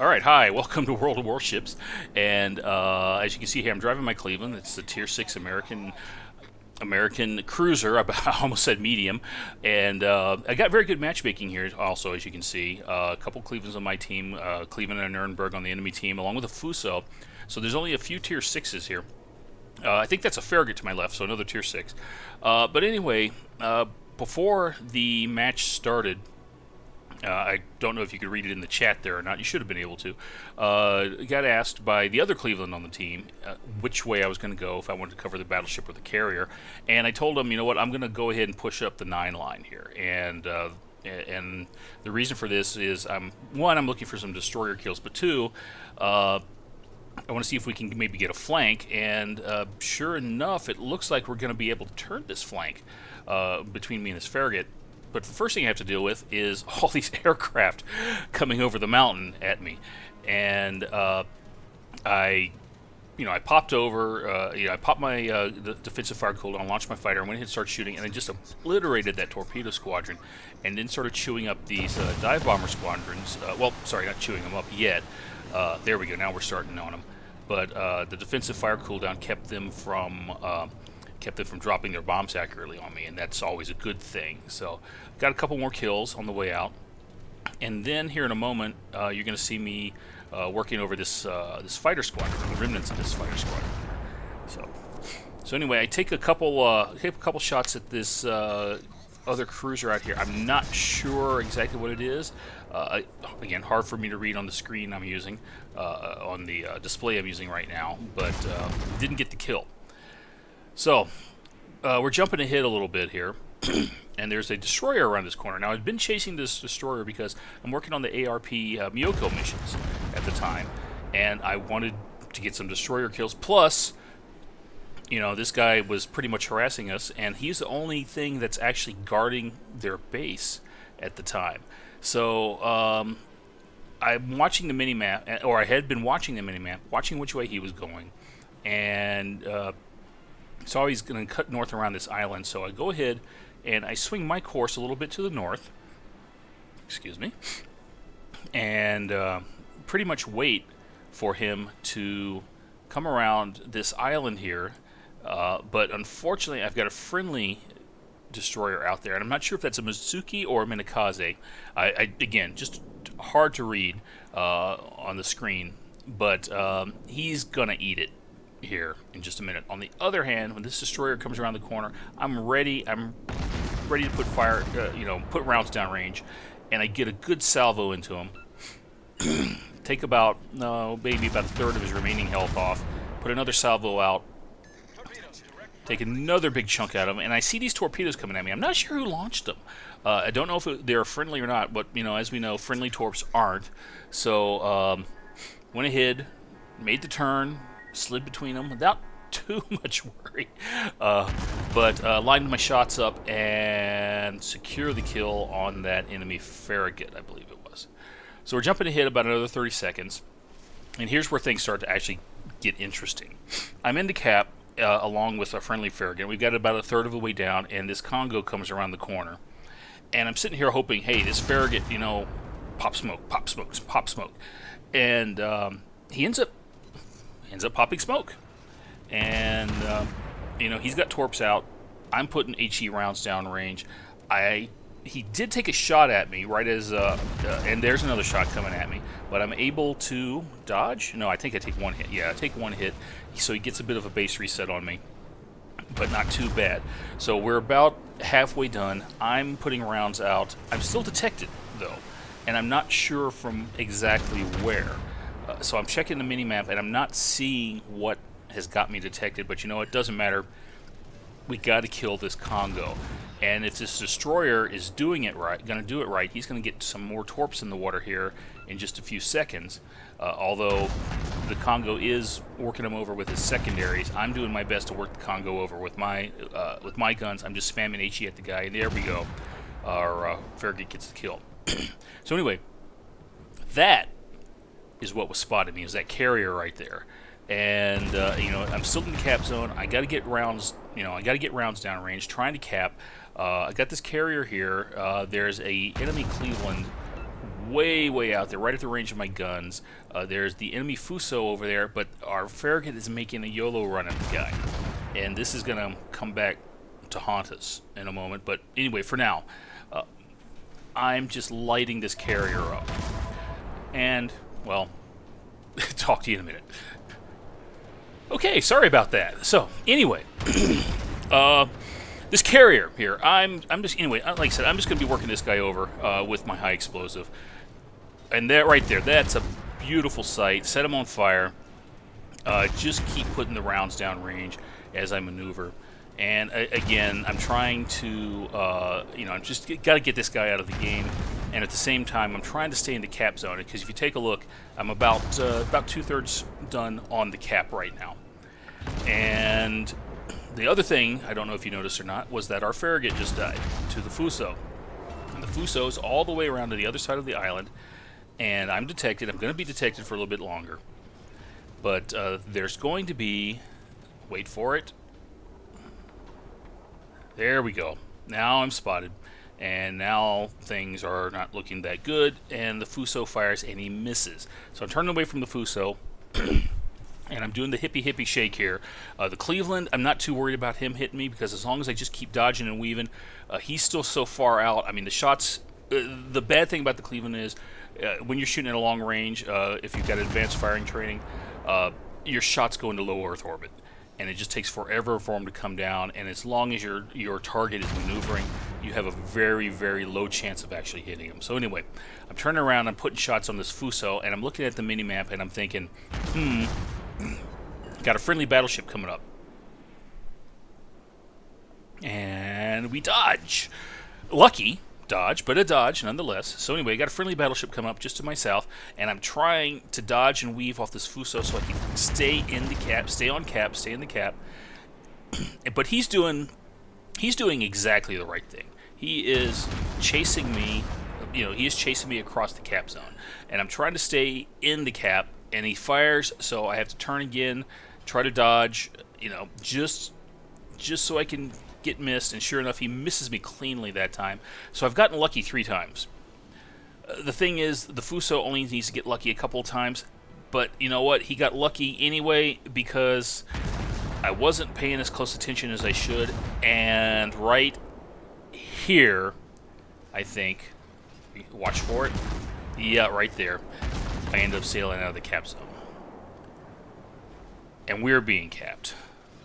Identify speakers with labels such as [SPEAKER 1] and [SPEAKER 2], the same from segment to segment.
[SPEAKER 1] All right, hi, welcome to World of Warships, and as you can see here, I'm driving my Cleveland. It's the Tier 6 American cruiser. I almost said medium, and I got very good matchmaking here. Also, as you can see, a couple Clevelands on my team, Cleveland and Nuremberg on the enemy team, along with a Fuso. So there's only a few Tier 6s here. I think that's a Farragut to my left, so another Tier 6. But anyway, before the match started, I don't know if you could read it in the chat there or not. You should have been able to. Got asked by the other Cleveland on the team which way I was going to go, if I wanted to cover the battleship or the carrier. And I told them, you know what, I'm going to go ahead and push up the 9 line here. And the reason for this is, one, I'm looking for some destroyer kills, but two, I want to see if we can maybe get a flank. And sure enough, it looks like we're going to be able to turn this flank between me and this Farragut. But the first thing I have to deal with is all these aircraft coming over the mountain at me, and I popped over. I popped my the defensive fire cooldown, launched my fighter, and went ahead and started shooting, and then just obliterated that torpedo squadron, and then started chewing up these dive bomber squadrons. Well, sorry, not chewing them up yet. There we go. Now we're starting on them. But the defensive fire cooldown kept them from dropping their bombs accurately on me, and that's always a good thing. So got a couple more kills on the way out, and then here in a moment you're going to see me working over this fighter squadron, the remnants of this fighter squadron. So anyway, I take a couple shots at this other cruiser out here. I'm not sure exactly what it is. Again, hard for me to read on the screen I'm using, on the display I'm using right now, but didn't get the kill. So, we're jumping ahead a little bit here, and there's a destroyer around this corner. Now, I've been chasing this destroyer because I'm working on the ARP Miyoko missions at the time, and I wanted to get some destroyer kills. Plus, this guy was pretty much harassing us, and he's the only thing that's actually guarding their base at the time. So, I'm watching the minimap, or I had been watching the minimap, watching which way he was going, and saw he's going to cut north around this island, so I go ahead and I swing my course a little bit to the north, excuse me, and pretty much wait for him to come around this island here, but unfortunately I've got a friendly destroyer out there, and I'm not sure if that's a Mizuki or a Minakaze. Again, just hard to read on the screen, but he's going to eat it here in just a minute. On the other hand, when this destroyer comes around the corner, I'm ready to put fire, put rounds downrange, and I get a good salvo into him. Take maybe about a third of his remaining health off, put another salvo out, take another big chunk out of him, and I see these torpedoes coming at me. I'm not sure who launched them. I don't know if they're friendly or not, but as we know, friendly torps aren't. So went ahead, made the turn, slid between them without too much worry, but lined my shots up and secure the kill on that enemy Farragut, I believe it was. So we're jumping ahead about another 30 seconds, and here's where things start to actually get interesting. I'm into cap along with a friendly Farragut. We've got about a third of the way down, and this Congo comes around the corner, and I'm sitting here hoping, hey, this Farragut, pop smoke, and he ends up popping smoke, and he's got torps out. I'm putting HE rounds down range. He did take a shot at me right as and there's another shot coming at me, but I'm able to dodge. No, I think I take one hit. Yeah, I take one hit, so he gets a bit of a base reset on me, but not too bad. So we're about halfway done. I'm putting rounds out. I'm still detected though, and I'm not sure from exactly where. So I'm checking the mini-map, and I'm not seeing what has got me detected, but it doesn't matter. We got to kill this Congo. And if this destroyer is doing it right, going to do it right, he's going to get some more torps in the water here in just a few seconds. Although the Congo is working him over with his secondaries, I'm doing my best to work the Congo over with my guns. I'm just spamming HE at the guy, and there we go. Our Farragut gets the kill. So anyway, that is what was spotted me, is that carrier right there. And I'm still in the cap zone. I got to get rounds. I got to get rounds downrange, trying to cap. I got this carrier here. There's a enemy Cleveland way out there, right at the range of my guns. There's the enemy Fuso over there, but our Farragut is making a YOLO run at the guy. And this is going to come back to haunt us in a moment. But anyway, for now, I'm just lighting this carrier up. And, well, talk to you in a minute. Okay, sorry about that. So, anyway, this carrier here, I'm just, anyway, like I said, I'm just going to be working this guy over with my high explosive. And that right there, that's a beautiful sight. Set him on fire. Just keep putting the rounds down range as I maneuver. And again, I'm trying to, I'm just got to get this guy out of the game. And at the same time, I'm trying to stay in the cap zone. Because if you take a look, I'm about 2/3 done on the cap right now. And the other thing, I don't know if you noticed or not, was that our Farragut just died to the Fuso. And the Fuso is all the way around to the other side of the island. And I'm detected. I'm going to be detected for a little bit longer. But there's going to be, wait for it. There we go. Now I'm spotted. And now things are not looking that good. And the Fuso fires and he misses. So I'm turning away from the Fuso. And I'm doing the hippie shake here. The Cleveland, I'm not too worried about him hitting me because as long as I just keep dodging and weaving, he's still so far out. I mean, the shots, the bad thing about the Cleveland is when you're shooting at a long range, if you've got advanced firing training, your shots go into low Earth orbit. And it just takes forever for them to come down. And as long as your target is maneuvering, you have a very low chance of actually hitting them. So anyway, I'm turning around, I'm putting shots on this Fuso, and I'm looking at the mini-map, and I'm thinking, got a friendly battleship coming up. And we dodge. Lucky dodge, but a dodge nonetheless. So anyway, I got a friendly battleship coming up just to my south, and I'm trying to dodge and weave off this Fuso so I can stay in the cap, stay on cap, stay in the cap. But he's doing exactly the right thing. He is chasing me, he is chasing me across the cap zone. And I'm trying to stay in the cap, and he fires, so I have to turn again, try to dodge, just so I can get missed, and sure enough, he misses me cleanly that time. So I've gotten lucky 3 times. The thing is, the Fuso only needs to get lucky a couple of times, but you know what? He got lucky anyway because I wasn't paying as close attention as I should, and right here, I think, watch for it, yeah, right there, I end up sailing out of the cap zone. And we're being capped.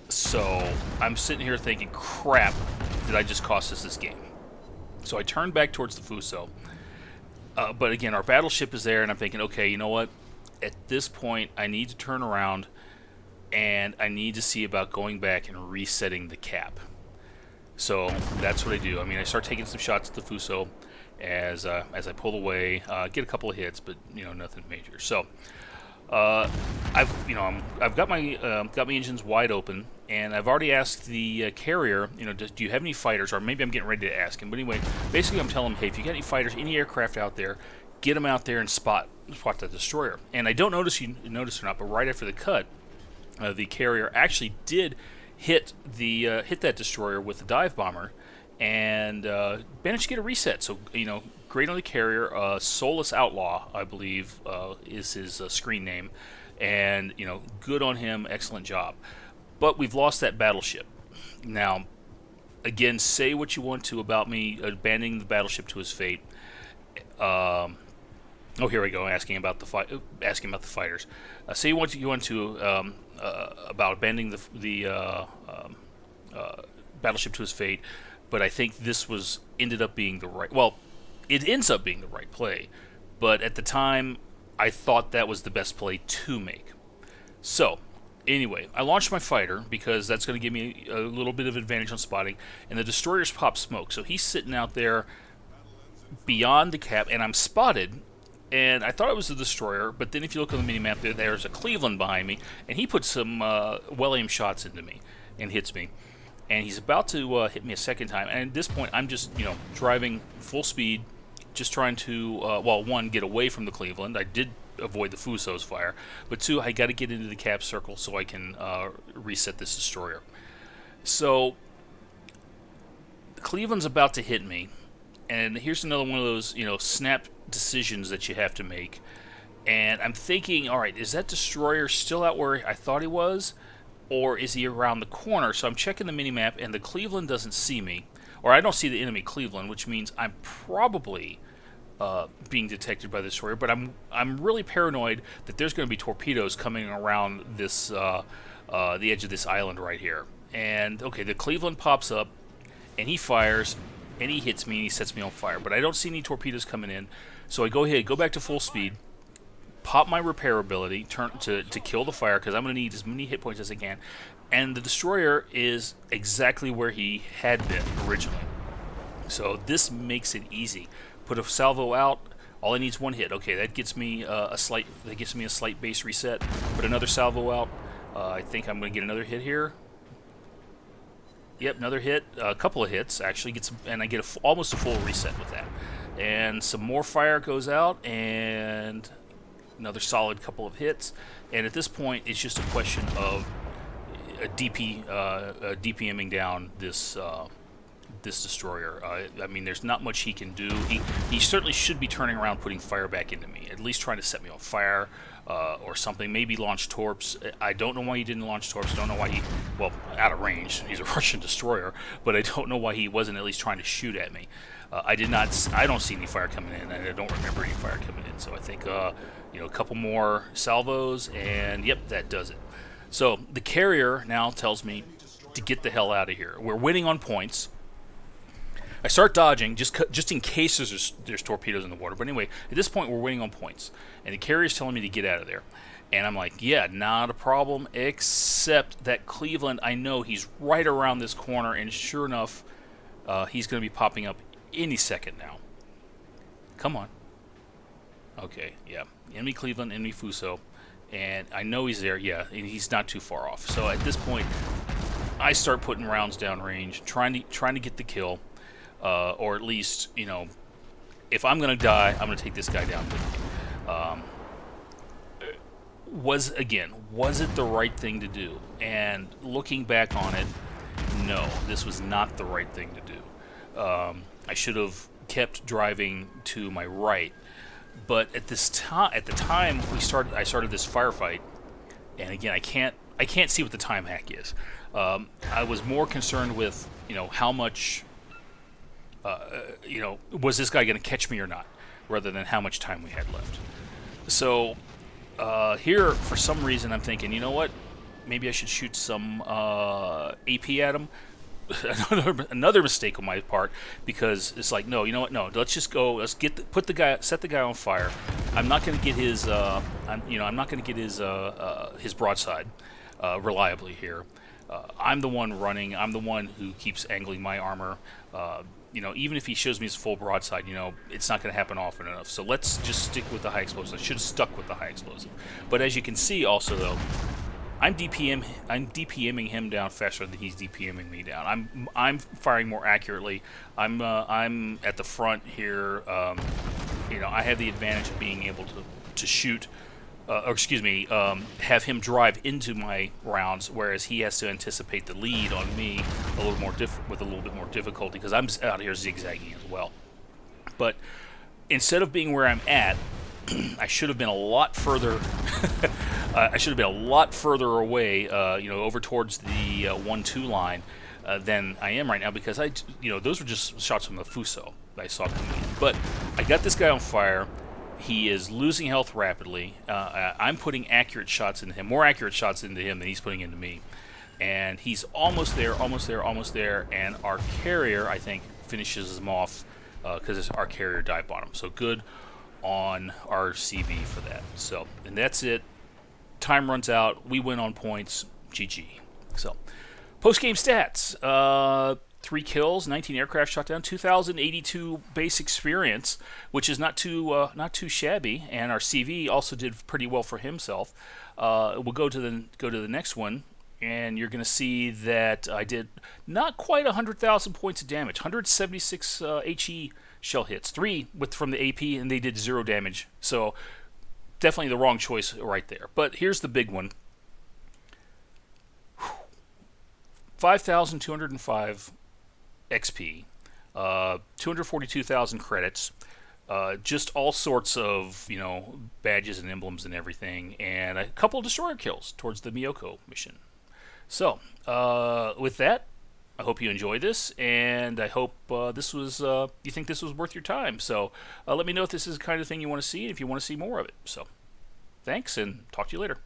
[SPEAKER 1] So I'm sitting here thinking, crap, did I just cost us this game? So I turn back towards the Fuso. But again, our battleship is there, and I'm thinking, okay, you know what? At this point, I need to turn around, and I need to see about going back and resetting the cap. So that's what I do. I mean, I start taking some shots at the Fuso as I pull away, get a couple of hits, but nothing major. So I've got my engines wide open, and I've already asked the carrier, do you have any fighters? Or maybe I'm getting ready to ask him. But anyway, basically I'm telling him, hey, if you got any fighters, any aircraft out there, get them out there and spot the destroyer. And I don't notice you notice or not, but right after the cut, the carrier actually did hit that destroyer with the dive bomber, and managed to get a reset. So great on the carrier. Soulless Outlaw, I believe, is his screen name, and good on him. Excellent job. But we've lost that battleship. Now, again, say what you want to about me abandoning the battleship to his fate. Oh, here we go. Asking about the fighters. Say you want to about abandoning the battleship to his fate, but I think this ended up being the right. Well, it ends up being the right play, but at the time, I thought that was the best play to make. So, anyway, I launched my fighter because that's going to give me a little bit of advantage on spotting, and the destroyers pop smoke, so he's sitting out there beyond the cap, and I'm spotted, and I thought it was the destroyer, but then if you look on the mini-map, there's a Cleveland behind me, and he puts some well-aimed shots into me and hits me. And he's about to hit me a second time, and at this point, I'm just, driving full speed, just trying to, one, get away from the Cleveland. I did avoid the Fuso's fire, but 2, I got to get into the cap circle so I can reset this destroyer. So, the Cleveland's about to hit me, And here's another one of those, snap decisions that you have to make. And I'm thinking, all right, is that destroyer still out where I thought he was? Or is he around the corner? So I'm checking the minimap, and the Cleveland doesn't see me. Or I don't see the enemy Cleveland, which means I'm probably being detected by the destroyer. But I'm really paranoid that there's going to be torpedoes coming around this the edge of this island right here. And okay, the Cleveland pops up, and he fires, and he hits me, and he sets me on fire. But I don't see any torpedoes coming in, so I go ahead, go back to full speed, pop my repair ability, turn to kill the fire because I'm going to need as many hit points as I can. And the destroyer is exactly where he had been originally. So this makes it easy. Put a salvo out. All I need is one hit. Okay, that gets me a slight. That gives me a slight base reset. Put another salvo out. I think I'm going to get another hit here. Yep, another hit. A couple of hits actually. And I get almost a full reset with that. And some more fire goes out, and another solid couple of hits. And at this point, it's just a question of DPMing down this this destroyer. I mean, there's not much he can do. He certainly should be turning around, putting fire back into me, at least trying to set me on fire or something. Maybe launch torps. I don't know why he didn't launch torps. I don't know why he, well, out of range. He's a Russian destroyer, but I don't know why he wasn't at least trying to shoot at me. I don't see any fire coming in, and I don't remember any fire coming in. So I think, a couple more salvos, and yep, that does it. So the carrier now tells me to get the hell out of here. We're winning on points. I start dodging just in case there's torpedoes in the water. But anyway, at this point, we're winning on points. And the carrier's telling me to get out of there. And I'm like, yeah, not a problem, except that Cleveland, I know he's right around this corner. And sure enough, he's going to be popping up any second now. Come on. Okay, yeah. Enemy Cleveland, enemy Fuso. And I know he's there, yeah, and he's not too far off. So at this point, I start putting rounds down range, trying to get the kill. Or at least, if I'm going to die, I'm going to take this guy down with me. Was it the right thing to do? And looking back on it, no, this was not the right thing to do. I should have kept driving to my right. But at the time I started this firefight, and again, I can't see what the time hack is. I was more concerned with, how much. Was this guy going to catch me or not, rather than how much time we had left. So here, for some reason, I'm thinking, you know what? Maybe I should shoot some AP at him. Another mistake on my part, because it's like, no, you know what? No, let's just go. Let's set the guy on fire. I'm not going to get his, I'm not going to get his broadside reliably here. I'm the one running. I'm the one who keeps angling my armor. Even if he shows me his full broadside, it's not going to happen often enough. So let's just stick with the high explosive. I should have stuck with the high explosive. But as you can see, also though, I'm DPMing him down faster than he's DPMing me down. I'm firing more accurately. I'm at the front here. I have the advantage of being able to shoot. Have him drive into my rounds, whereas he has to anticipate the lead on me with a little bit more difficulty, because I'm out here zigzagging as well. But instead of being where I'm at, I should have been a lot further. I should have been a lot further away, over towards the 1-2 line than I am right now, because those were just shots from the Fuso that I saw coming in. But I got this guy on fire. He is losing health rapidly. I'm putting accurate shots into him, more accurate shots into him than he's putting into me. And he's almost there. And our carrier, I think, finishes him off because our carrier dive bomb him. So good on our CV for that. So, and that's it. Time runs out. We win on points. GG. So, post-game stats. 3 kills, 19 aircraft shot down, 2,082 base experience, which is not too shabby. And our CV also did pretty well for himself. We'll go to the next one, and you're going to see that I did not quite 100,000 points of damage, 176 HE shell hits, 3 from the AP, and they did 0 damage. So definitely the wrong choice right there. But here's the big one: 5,205 XP, 242,000 credits, just all sorts of badges and emblems and everything, and a couple of destroyer kills towards the Miyoko mission. So, with that, I hope you enjoy this, and I hope this was you think this was worth your time. So, let me know if this is the kind of thing you want to see, and if you want to see more of it. So, thanks, and talk to you later.